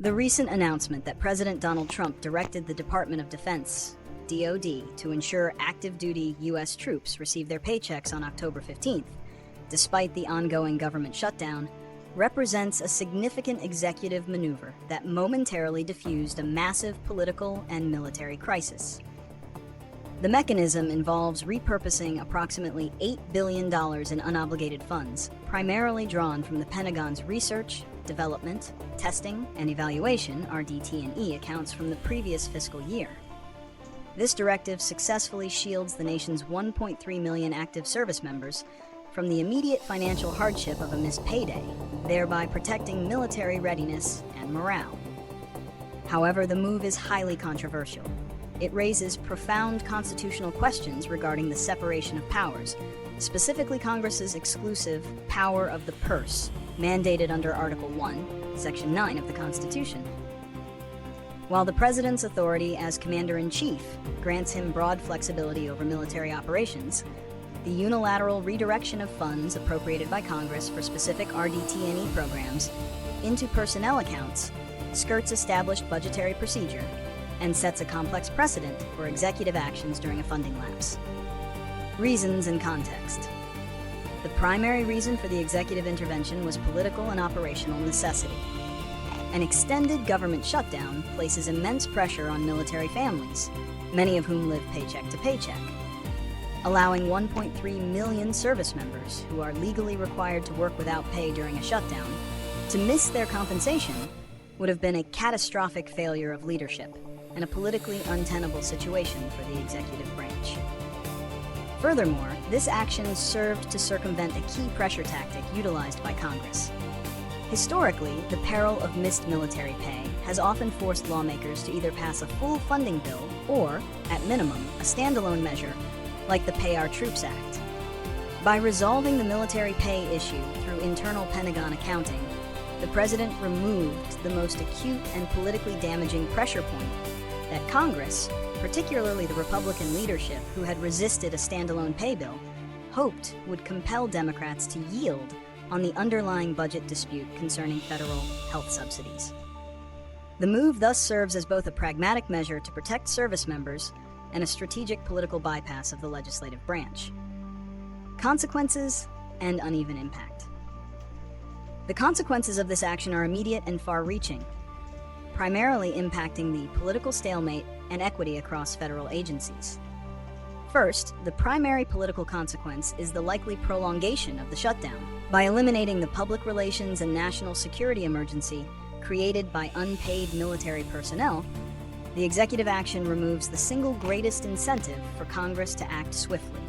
The recent announcement that President Donald Trump directed the Department of Defense, DoD, to ensure active-duty U.S. troops receive their paychecks on October 15th, despite the ongoing government shutdown, represents a significant executive maneuver that momentarily diffused a massive political and military crisis. The mechanism involves repurposing approximately $8 billion in unobligated funds, primarily drawn from the Pentagon's research, development, testing, and evaluation (RDT&E) accounts from the previous fiscal year. This directive successfully shields the nation's 1.3 million active service members from the immediate financial hardship of a missed payday, thereby protecting military readiness and morale. However, the move is highly controversial. It raises profound constitutional questions regarding the separation of powers, specifically Congress's exclusive power of the purse, mandated under Article 1, Section 9 of the Constitution. While the President's authority as Commander-in-Chief grants him broad flexibility over military operations, the unilateral redirection of funds appropriated by Congress for specific RDT&E programs into personnel accounts skirts established budgetary procedure and sets a complex precedent for executive actions during a funding lapse. Reasons and context. The primary reason for the executive intervention was political and operational necessity. An extended government shutdown places immense pressure on military families, many of whom live paycheck to paycheck. Allowing 1.3 million service members who are legally required to work without pay during a shutdown to miss their compensation would have been a catastrophic failure of leadership and a politically untenable situation for the executive branch. Furthermore, this action served to circumvent a key pressure tactic utilized by Congress. Historically, the peril of missed military pay has often forced lawmakers to either pass a full funding bill or, at minimum, a standalone measure like the Pay Our Troops Act. By resolving the military pay issue through internal Pentagon accounting, the President removed the most acute and politically damaging pressure point that Congress, particularly the Republican leadership who had resisted a standalone pay bill, hoped would compel Democrats to yield on the underlying budget dispute concerning federal health subsidies. The move thus serves as both a pragmatic measure to protect service members and a strategic political bypass of the legislative branch. Consequences and uneven impact. The consequences of this action are immediate and far-reaching, primarily impacting the political stalemate and equity across federal agencies. First, the primary political consequence is the likely prolongation of the shutdown. By eliminating the public relations and national security emergency created by unpaid military personnel, the executive action removes the single greatest incentive for Congress to act swiftly.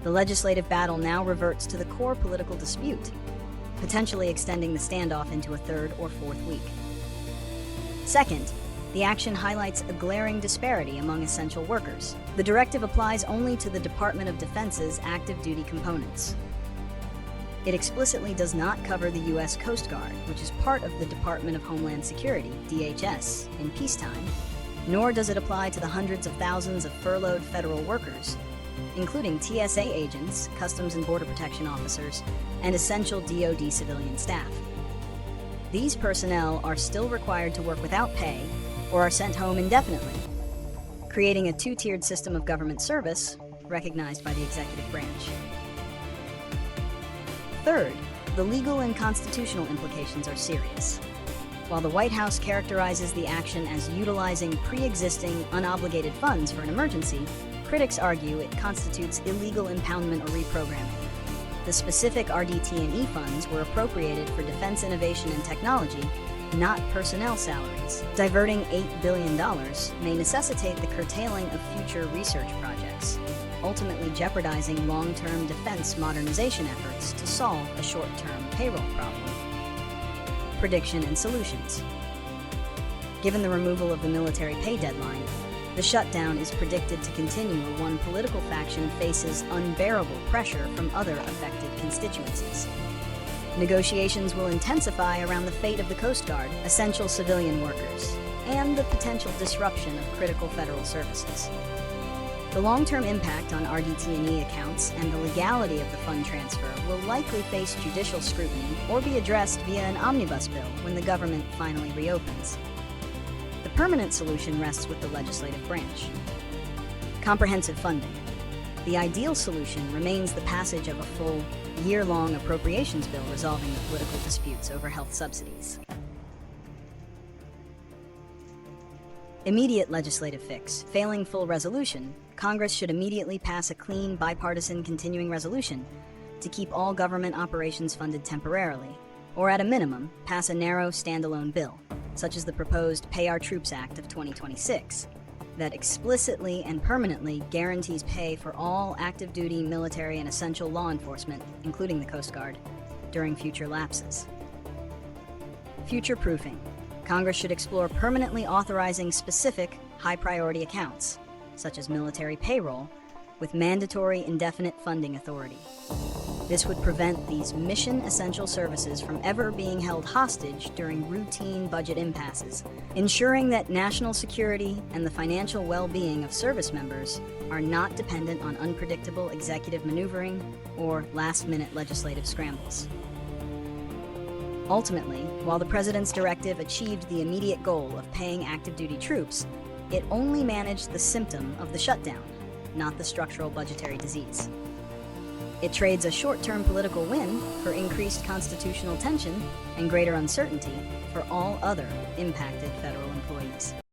The legislative battle now reverts to the core political dispute, potentially extending the standoff into a third or fourth week. Second, the action highlights a glaring disparity among essential workers. The directive applies only to the Department of Defense's active duty components. It explicitly does not cover the U.S. Coast Guard, which is part of the Department of Homeland Security, DHS, in peacetime, nor does it apply to the hundreds of thousands of furloughed federal workers, including TSA agents, Customs and Border Protection officers, and essential DoD civilian staff. These personnel are still required to work without pay or are sent home indefinitely, creating a two-tiered system of government service recognized by the executive branch. Third, the legal and constitutional implications are serious. While the White House characterizes the action as utilizing pre-existing unobligated funds for an emergency, critics argue it constitutes illegal impoundment or reprogramming. The specific RDT&E funds were appropriated for defense innovation and technology, not personnel salaries. Diverting $8 billion may necessitate the curtailing of future research projects, ultimately jeopardizing long-term defense modernization efforts to solve a short-term payroll problem. Prediction and solutions. Given the removal of the military pay deadline, the shutdown is predicted to continue while one political faction faces unbearable pressure from other affected constituencies. Negotiations will intensify around the fate of the Coast Guard, essential civilian workers, and the potential disruption of critical federal services. The long-term impact on RDT&E accounts and the legality of the fund transfer will likely face judicial scrutiny or be addressed via an omnibus bill when the government finally reopens. The permanent solution rests with the legislative branch. Comprehensive funding. The ideal solution remains the passage of a full, year-long appropriations bill resolving the political disputes over health subsidies. Immediate legislative fix. Failing full resolution, Congress should immediately pass a clean, bipartisan continuing resolution to keep all government operations funded temporarily, or at a minimum, pass a narrow, standalone bill, such as the proposed Pay Our Troops Act of 2026, that explicitly and permanently guarantees pay for all active duty military and essential law enforcement, including the Coast Guard, during future lapses. Future proofing. Congress should explore permanently authorizing specific, high-priority accounts, such as military payroll, with mandatory indefinite funding authority. This would prevent these mission-essential services from ever being held hostage during routine budget impasses, ensuring that national security and the financial well-being of service members are not dependent on unpredictable executive maneuvering or last-minute legislative scrambles. Ultimately, while the President's directive achieved the immediate goal of paying active duty troops, it only managed the symptom of the shutdown, not the structural budgetary disease. It trades a short-term political win for increased constitutional tension and greater uncertainty for all other impacted federal employees.